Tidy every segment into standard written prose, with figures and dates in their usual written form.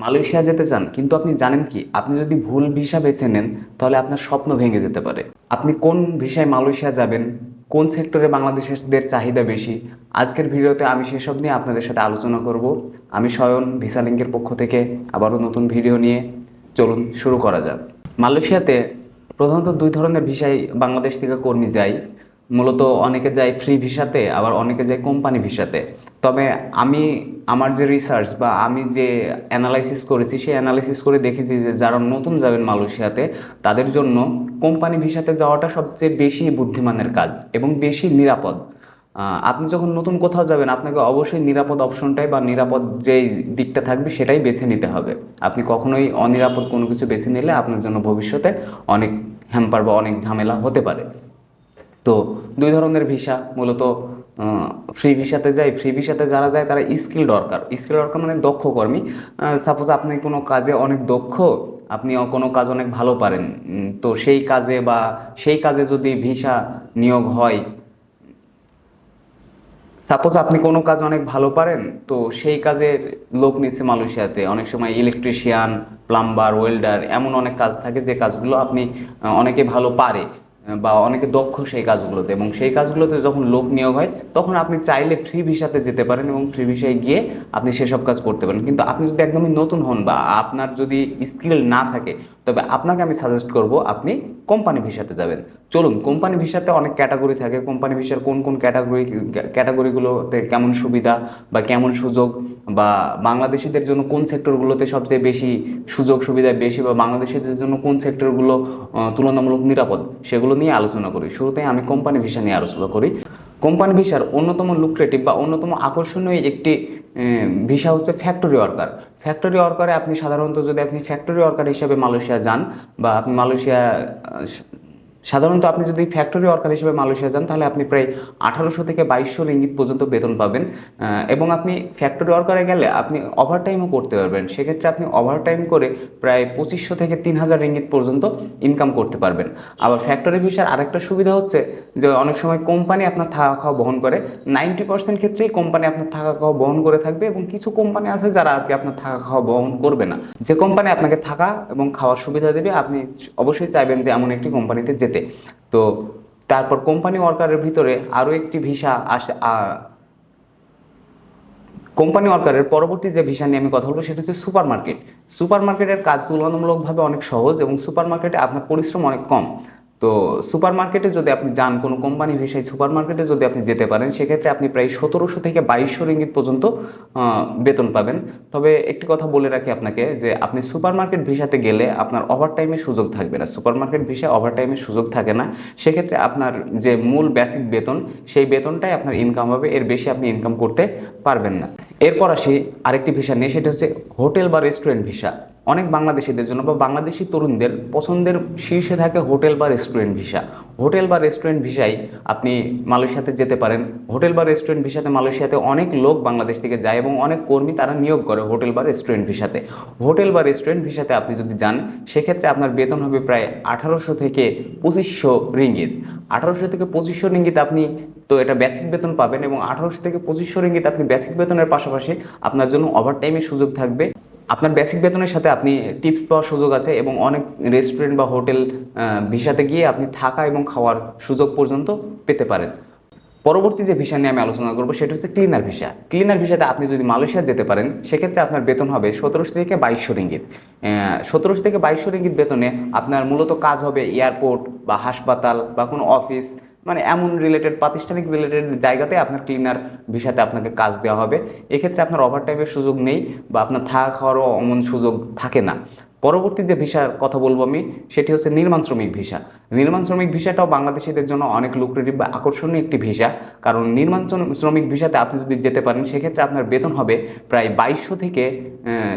Malaysia যেতে চান কিন্তু আপনি জানেন কি আপনি যদি ভুল ভিসা বেছে নেন তাহলে আপনার স্বপ্ন ভেঙে যেতে পারে। আপনি কোন ভিসায় মালয়েশিয়া যাবেন, কোন সেক্টরে বাংলাদেশিদের চাহিদা বেশি, আজকের ভিডিওতে আমি সেসব নিয়ে আপনাদের সাথে আলোচনা করব। আমি স্বয়ন ভিসা লিঙ্কের পক্ষ থেকে আবারও নতুন ভিডিও নিয়ে চলুন শুরু করা যাক। মালয়েশিয়াতে প্রধানত দুই ধরনের ভিসায় বাংলাদেশ থেকে কর্মী যায়। মূলত অনেকে যায় ফ্রি ভিসাতে, আবার অনেকে যায় কোম্পানি ভিসাতে। তবে আমি আমার যে রিসার্চ বা আমি যে অ্যানালাইসিস করেছি সেই অ্যানালাইসিস করে দেখেছি যে যারা নতুন যাবেন মালয়েশিয়াতে তাদের জন্য কোম্পানি ভিসাতে যাওয়াটা সবচেয়ে বেশি বুদ্ধিমানের কাজ এবং বেশি নিরাপদ। আপনি যখন নতুন কোথাও যাবেন আপনাকে অবশ্যই নিরাপদ অপশনটাই বা নিরাপদ যেই দিকটা থাকবে সেটাই বেছে নিতে হবে। আপনি কখনোই অনিরাপদ কোনো কিছু বেছে নিলে আপনার জন্য ভবিষ্যতে অনেক হ্যাম্পার বা অনেক ঝামেলা হতে পারে। তো দুই ধরনের ভিসা মূলত ফ্রি ভিসাতে যায়। ফ্রি ভিসাতে যারা যায় তারা স্কিল দরকার মানে দক্ষ কর্মী। সাপোজ আপনি কোনো কাজে অনেক দক্ষ, আপনি কোনো কাজ অনেক ভালো পারেন, তো সেই কাজে যদি ভিসা নিয়োগ হয়, সাপোজ আপনি কোনো কাজ অনেক ভালো পারেন, তো সেই কাজের লোক নিচ্ছে মালয়েশিয়াতে। অনেক সময় ইলেকট্রিশিয়ান, প্লাম্বার, ওয়েল্ডার এমন অনেক কাজ থাকে যে কাজগুলো আপনি অনেকে ভালো পারে বা অনেকে দক্ষ সেই কাজগুলোতে, এবং সেই কাজগুলোতে যখন লোক নিয়োগ হয় তখন আপনি চাইলে ফ্রি ভিসাতে যেতে পারেন এবং ফ্রি ভিসায় গিয়ে আপনি সেসব কাজ করতে পারেন। কিন্তু আপনি যদি একদমই নতুন হন বা আপনার যদি স্কিল না থাকে তবে আপনাকে আমি সাজেস্ট করব আপনি কোম্পানি ভিসাতে যাবেন। চলুন, কোম্পানি ভিসাতে অনেক ক্যাটাগরি থাকে। কোম্পানি ভিসার কোন কোন ক্যাটাগরিগুলোতে কেমন সুবিধা বা কেমন সুযোগ, বা বাংলাদেশিদের জন্য কোন সেক্টরগুলোতে সবচেয়ে বেশি সুযোগ সুবিধা বেশি, বা বাংলাদেশিদের জন্য কোন সেক্টরগুলো তুলনামূলক নিরাপদ, সেগুলো নিয়ে আলোচনা করি। শুরুতে আমি কোম্পানি ভিসা নিয়ে আলোচনা করি। কোম্পানি ভিসার অন্যতম লুক্রেটিভ বা অন্যতম আকর্ষণীয় একটি ভিসা হচ্ছে ফ্যাক্টরি ওয়ার্কার। ফ্যাক্টরি ওয়ার্কারে আপনি সাধারণত যদি আপনি ফ্যাক্টরি ওয়ার্কার হিসেবে মালয়েশিয়া যান, বা আপনি মালয়েশিয়া সাধারণত আপনি যদি ফ্যাক্টরি ওয়ার্কার হিসেবে মালয়েশিয়া যান তাহলে আপনি প্রায় 1800 থেকে 2200 রিঙ্গিত পর্যন্ত বেতন পাবেন। এবং আপনি ফ্যাক্টরি ওয়ার্কারে গেলে আপনি ওভারটাইমও করতে পারবেন। সেক্ষেত্রে আপনি ওভারটাইম করে প্রায় 2500 থেকে 3000 রিঙ্গিত পর্যন্ত ইনকাম করতে পারবেন। আবার ফ্যাক্টরি ভিসার আরেকটা সুবিধা হচ্ছে যে অনেক সময় কোম্পানি আপনার থাকা খাওয়া বহন করে। 90% ক্ষেত্রেই কোম্পানি আপনার থাকা খাওয়া বহন করে থাকবে, এবং কিছু কোম্পানি আছে যারা আর কি আপনার থাকা খাওয়া বহন করবে না। যে কোম্পানি আপনাকে থাকা এবং খাওয়ার সুবিধা দেবে আপনি অবশ্যই চাইবেন যে এমন একটি কোম্পানিতে যেতে। তো তারপর কোম্পানি ওয়ার্কারের ভিতরে আরো একটি ভিসা আসে। কোম্পানি ওয়ার্কারের পরবর্তী যে ভিসা নিয়ে আমি কথা বলবো সেটা হচ্ছে সুপার মার্কেট। সুপার মার্কেটের কাজ তুলনামূলকভাবে অনেক সহজ এবং সুপার মার্কেটে আপনার পরিশ্রম অনেক কম। তো সুপার মার্কেটে যদি আপনি যান, কোনো কোম্পানি ভিসায় সুপার মার্কেটে যদি আপনি যেতে পারেন সেক্ষেত্রে আপনি প্রায় 1700 থেকে 2200 রিঙ্গিত পর্যন্ত বেতন পাবেন। তবে একটি কথা বলে রাখি আপনাকে যে আপনি সুপার মার্কেট ভিসাতে গেলে আপনার ওভারটাইমের সুযোগ থাকবে না। সুপার মার্কেট ভিসায় ওভারটাইমের সুযোগ থাকে না। সেক্ষেত্রে আপনার যে মূল বেসিক বেতন সেই বেতনটাই আপনার ইনকাম হবে, এর বেশি আপনি ইনকাম করতে পারবেন না। এরপর আসি আরেকটি ভিসা নিয়ে, সেটা হচ্ছে হোটেল বা রেস্টুরেন্ট ভিসা। অনেক বাংলাদেশিদের জন্য বা বাংলাদেশি তরুণদের পছন্দের শীর্ষে থাকে হোটেল বা রেস্টুরেন্ট ভিসা। হোটেল বা রেস্টুরেন্ট ভিসায় আপনি মালয়েশিয়াতে যেতে পারেন। হোটেল বা রেস্টুরেন্ট ভিসাতে মালয়েশিয়াতে অনেক লোক বাংলাদেশ থেকে যায় এবং অনেক কর্মী তারা নিয়োগ করে হোটেল বা রেস্টুরেন্ট ভিসাতে। হোটেল বা রেস্টুরেন্ট ভিসাতে আপনি যদি যান সেক্ষেত্রে আপনার বেতন হবে প্রায় 1800 থেকে 2500 রিঙ্গিত। 1800 থেকে 2500 রিঙ্গিত আপনি তো এটা বেসিক বেতন পাবেন, এবং 1800 থেকে 2500 রিঙ্গিত আপনি বেসিক বেতনের পাশাপাশি আপনার জন্য ওভারটাইমের সুযোগ থাকবে। আপনার বেসিক বেতনের সাথে আপনি টিপস পাওয়ার সুযোগ আছে, এবং অনেক রেস্টুরেন্ট বা হোটেল ভিসাতে গিয়ে আপনি থাকা এবং খাওয়ার সুযোগ পর্যন্ত পেতে পারেন। পরবর্তী যে ভিসা নিয়ে আমি আলোচনা করবো সেটা হচ্ছে ক্লিনার ভিসা। ক্লিনার ভিসাতে আপনি যদি মালয়েশিয়া যেতে পারেন সেক্ষেত্রে আপনার বেতন হবে 1700 থেকে 2200 রিঙ্গিত। 1700 থেকে 2200 রিঙ্গিত বেতনে আপনার মূলত কাজ হবে এয়ারপোর্ট বা হাসপাতাল বা কোনো অফিস, মানে এমন রিলেটেড প্রাতিষ্ঠানিক রিলেটেড জায়গাতে আপনার ক্লিনার ভিসাতে আপনাকে কাজ দেওয়া হবে। এক্ষেত্রে আপনার ওভারটাইমের সুযোগ নেই বা আপনার থাকা খাওয়ারও অমন সুযোগ থাকে না। পরবর্তী যে ভিসার কথা বলবো আমি সেটি হচ্ছে নির্মাণ শ্রমিক ভিসা। নির্মাণ শ্রমিক ভিসাটাও বাংলাদেশিদের জন্য অনেক লুক্রেটিভ বা আকর্ষণীয় একটি ভিসা। কারণ নির্মাণ শ্রমিক ভিসাতে আপনি যদি যেতে পারেন সেক্ষেত্রে আপনার বেতন হবে প্রায় 2200 থেকে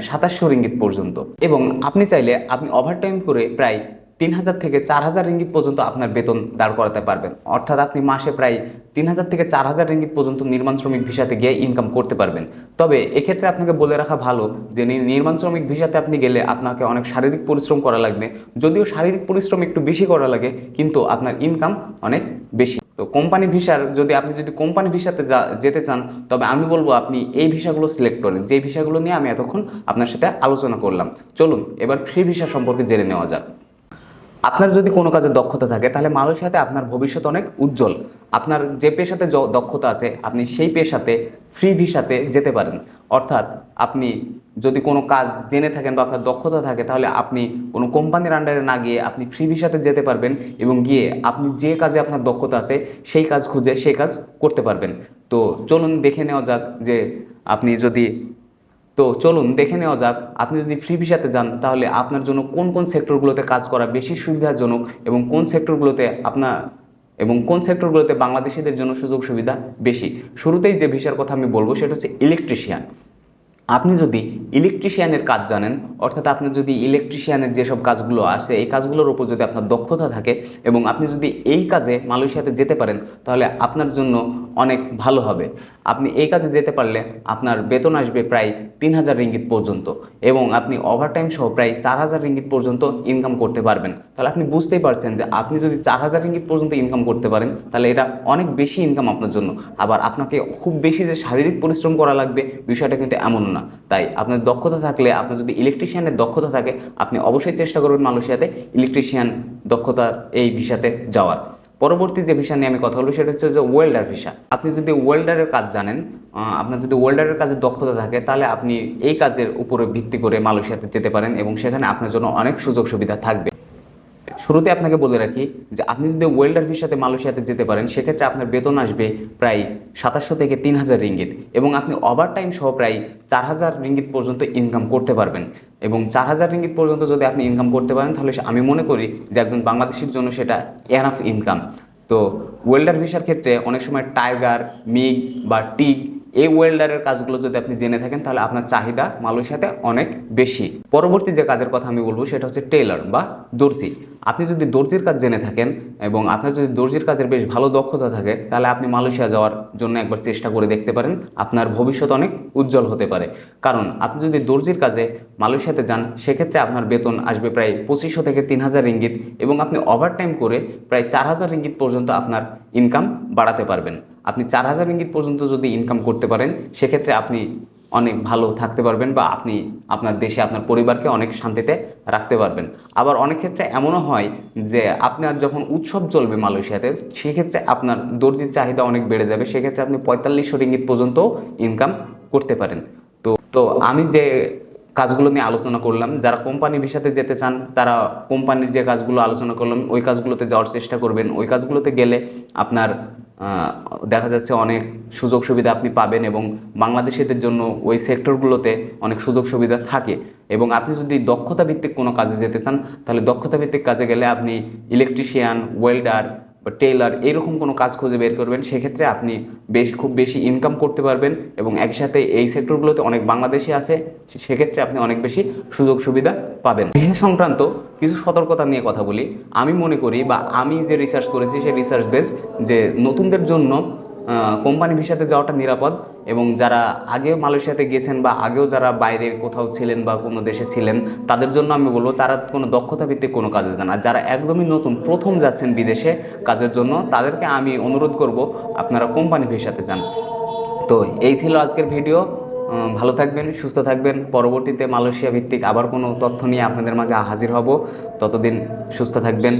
2700 রিঙ্গিত পর্যন্ত, এবং আপনি চাইলে আপনি ওভারটাইম করে প্রায় 3000 থেকে 4000 রিঙ্গিত পর্যন্ত আপনার বেতন দাঁড় করাতে পারবেন। অর্থাৎ আপনি মাসে প্রায় 3000 থেকে 4000 রিঙ্গিত পর্যন্ত নির্মাণ শ্রমিক ভিসাতে গিয়ে ইনকাম করতে পারবেন। তবে এক্ষেত্রে আপনাকে বলে রাখা ভালো যে নির্মাণ শ্রমিক ভিসাতে আপনি গেলে আপনাকে অনেক শারীরিক পরিশ্রম করা লাগবে। যদিও শারীরিক পরিশ্রম একটু বেশি করা লাগে কিন্তু আপনার ইনকাম অনেক বেশি। তো কোম্পানি ভিসার আপনি যদি কোম্পানি ভিসাতে যেতে চান, তবে আমি বলবো আপনি এই ভিসাগুলো সিলেক্ট করেন, যে ভিসাগুলো নিয়ে আমি এতক্ষণ আপনার সাথে আলোচনা করলাম। চলুন এবার ফ্রি ভিসা সম্পর্কে জেনে নেওয়া যাক। আপনার যদি কোনো কাজে দক্ষতা থাকে তাহলে মালয়েশিয়াতে আপনার ভবিষ্যৎ অনেক উজ্জ্বল। আপনার যে পেশাতে দক্ষতা আছে আপনি সেই পেশাতে ফ্রি ভিসাতে যেতে পারেন। অর্থাৎ আপনি যদি কোনো কাজ জেনে থাকেন বা আপনার দক্ষতা থাকে তাহলে আপনি কোনো কোম্পানির আন্ডারে না গিয়ে আপনি ফ্রি ভিসাতে যেতে পারবেন এবং গিয়ে আপনি যে কাজে আপনার দক্ষতা আছে সেই কাজ খুঁজে সেই কাজ করতে পারবেন। তো চলুন দেখে নেওয়া যাক যে আপনি যদি তো চলুন দেখে নেওয়া যাক আপনি যদি ফ্রি ভিসাতে যান তাহলে আপনার জন্য কোন কোন সেক্টরগুলোতে কাজ করা বেশি সুবিধাজনক এবং কোন সেক্টরগুলোতে বাংলাদেশিদের জন্য সুযোগ সুবিধা বেশি। শুরুতেই যে ভিসার কথা আমি বলবো সেটা হচ্ছে ইলেকট্রিশিয়ান। আপনি যদি ইলেকট্রিশিয়ানের কাজ জানেন, অর্থাৎ আপনার যদি ইলেকট্রিশিয়ানের যেসব কাজগুলো আছে এই কাজগুলোর উপর যদি আপনার দক্ষতা থাকে এবং আপনি যদি এই কাজে মালয়েশিয়াতে যেতে পারেন তাহলে আপনার জন্য অনেক ভালো হবে। আপনি এই কাজে যেতে পারলে আপনার বেতন আসবে প্রায় 3,000 রিঙ্গিত পর্যন্ত এবং আপনি ওভারটাইম সহ প্রায় 4,000 রিঙ্গিত পর্যন্ত ইনকাম করতে পারবেন। তাহলে আপনি বুঝতেই পারছেন যে আপনি যদি 4,000 রিঙ্গিত পর্যন্ত ইনকাম করতে পারেন তাহলে এটা অনেক বেশি ইনকাম আপনার জন্য। আবার আপনাকে খুব বেশি যে শারীরিক পরিশ্রম করা লাগবে বিষয়টা কিন্তু এমন না। তাই আপনার দক্ষতা থাকলে, আপনার যদি ইলেকট্রিশিয়ানের দক্ষতা থাকে আপনি অবশ্যই চেষ্টা করবেন মালয়েশিয়াতে ইলেকট্রিশিয়ান দক্ষতা এই ভিসাতে যাওয়ার। পরবর্তী যে ভিসা নিয়ে আমি কথা বলবো সেটা হচ্ছে যে ওয়েল্ডার ভিসা। আপনি যদি ওয়েল্ডারের কাজ জানেন, আপনার যদি ওয়েল্ডারের কাজের দক্ষতা থাকে তাহলে আপনি এই কাজের উপরে ভিত্তি করে মালয়েশিয়াতে যেতে পারেন এবং সেখানে আপনার জন্য অনেক সুযোগ সুবিধা থাকবে। শুরুতে আপনাকে বলে রাখি যে আপনি যদি ওয়েল্ডার ভিসাতে মালয়েশিয়াতে যেতে পারেন সেক্ষেত্রে আপনার বেতন আসবে প্রায় 2700 থেকে 3,000 রিঙ্গিত এবং আপনি ওভারটাইম সহ প্রায় 4,000 রিঙ্গিত পর্যন্ত ইনকাম করতে পারবেন। এবং 4,000 রিঙ্গিত পর্যন্ত যদি আপনি ইনকাম করতে পারেন তাহলে আমি মনে করি যে একজন বাংলাদেশির জন্য সেটা এনাফ ইনকাম। তো ওয়েল্ডার ভিসার ক্ষেত্রে অনেক সময় টাইগার, মিগ বা টিগ এই ওয়েল্ডারের কাজগুলো যদি আপনি জেনে থাকেন তাহলে আপনার চাহিদা মালয়েশিয়াতে অনেক বেশি। পরবর্তী যে কাজের কথা আমি বলবো সেটা হচ্ছে টেইলর বা দর্জি। আপনি যদি দর্জির কাজ জেনে থাকেন এবং আপনার যদি দর্জির কাজের বেশ ভালো দক্ষতা থাকে তাহলে আপনি মালয়েশিয়া যাওয়ার জন্য একবার চেষ্টা করে দেখতে পারেন। আপনার ভবিষ্যৎ অনেক উজ্জ্বল হতে পারে। কারণ আপনি যদি দর্জির কাজে মালয়েশিয়াতে যান সেক্ষেত্রে আপনার বেতন আসবে প্রায় 2500 থেকে 3,000 রিঙ্গিত এবং আপনি ওভারটাইম করে প্রায় 4,000 রিঙ্গিত পর্যন্ত আপনার ইনকাম বাড়াতে পারবেন। আপনি 4,000 রিঙ্গিত পর্যন্ত যদি ইনকাম করতে পারেন সেক্ষেত্রে আপনি অনেক ভালো থাকতে পারবেন বা আপনি আপনার দেশে আপনার পরিবারকে অনেক শান্তিতে রাখতে পারবেন। আবার অনেক ক্ষেত্রে এমনও হয় যে আপনার যখন উৎসব চলবে মালয়েশিয়াতে সেক্ষেত্রে আপনার দর্জির চাহিদা অনেক বেড়ে যাবে, সেক্ষেত্রে আপনি 4500 রিঙ্গিত পর্যন্ত ইনকাম করতে পারেন। তো আমি যে কাজগুলো নিয়ে আলোচনা করলাম, যারা কোম্পানি ভিসাতে যেতে চান তারা কোম্পানির যে কাজগুলো আলোচনা করলাম ওই কাজগুলোতে যাওয়ার চেষ্টা করবেন। ওই কাজগুলোতে গেলে আপনার দেখা যাচ্ছে অনেক সুযোগ সুবিধা আপনি পাবেন এবং বাংলাদেশিদের জন্য ওই সেক্টরগুলোতে অনেক সুযোগ সুবিধা থাকে। এবং আপনি যদি দক্ষতা ভিত্তিক কোনো কাজে যেতে চান তাহলে দক্ষতা ভিত্তিক কাজে গেলে আপনি ইলেকট্রিশিয়ান, ওয়েল্ডার বা টেইলার এরকম কোনো কাজ খুঁজে বের করবেন। সেক্ষেত্রে আপনি খুব বেশি ইনকাম করতে পারবেন এবং একসাথে এই সেক্টরগুলোতে অনেক বাংলাদেশি আছে, সেক্ষেত্রে আপনি অনেক বেশি সুযোগ সুবিধা পাবেন। ভিসা সংক্রান্ত কিছু সতর্কতা নিয়ে কথা বলি। আমি মনে করি বা আমি যে রিসার্চ করেছি সেই রিসার্চ বেসড যে নতুনদের জন্য কোম্পানি ভিসাতে যাওয়াটা নিরাপদ এবং যারা আগেও মালয়েশিয়াতে গেছেন বা আগেও যারা বাইরে কোথাও ছিলেন বা কোনো দেশে ছিলেন তাদের জন্য আমি বলবো তারা কোনো দক্ষতা ভিত্তিক কোনো কাজে যান। আর যারা একদমই নতুন প্রথম যাচ্ছেন বিদেশে কাজের জন্য তাদেরকে আমি অনুরোধ করব আপনারা কোম্পানি ভিসাতে যান। তো এই ছিল আজকের ভিডিও। ভালো থাকবেন, সুস্থ থাকবেন। পরবর্তীতে মালয়েশিয়া ভিত্তিক আবার কোনো তথ্য নিয়ে আপনাদের মাঝে হাজির হব। ততদিন সুস্থ থাকবেন।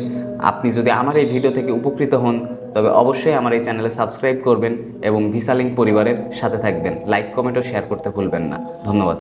আপনি যদি আমার এই ভিডিও থেকে উপকৃত হন তবে অবশ্যই আমার এই চ্যানেলে সাবস্ক্রাইব করবেন এবং ভিসা লিঙ্ক পরিবারের সাথে থাকবেন। লাইক, কমেন্ট ও শেয়ার করতে ভুলবেন না। ধন্যবাদ।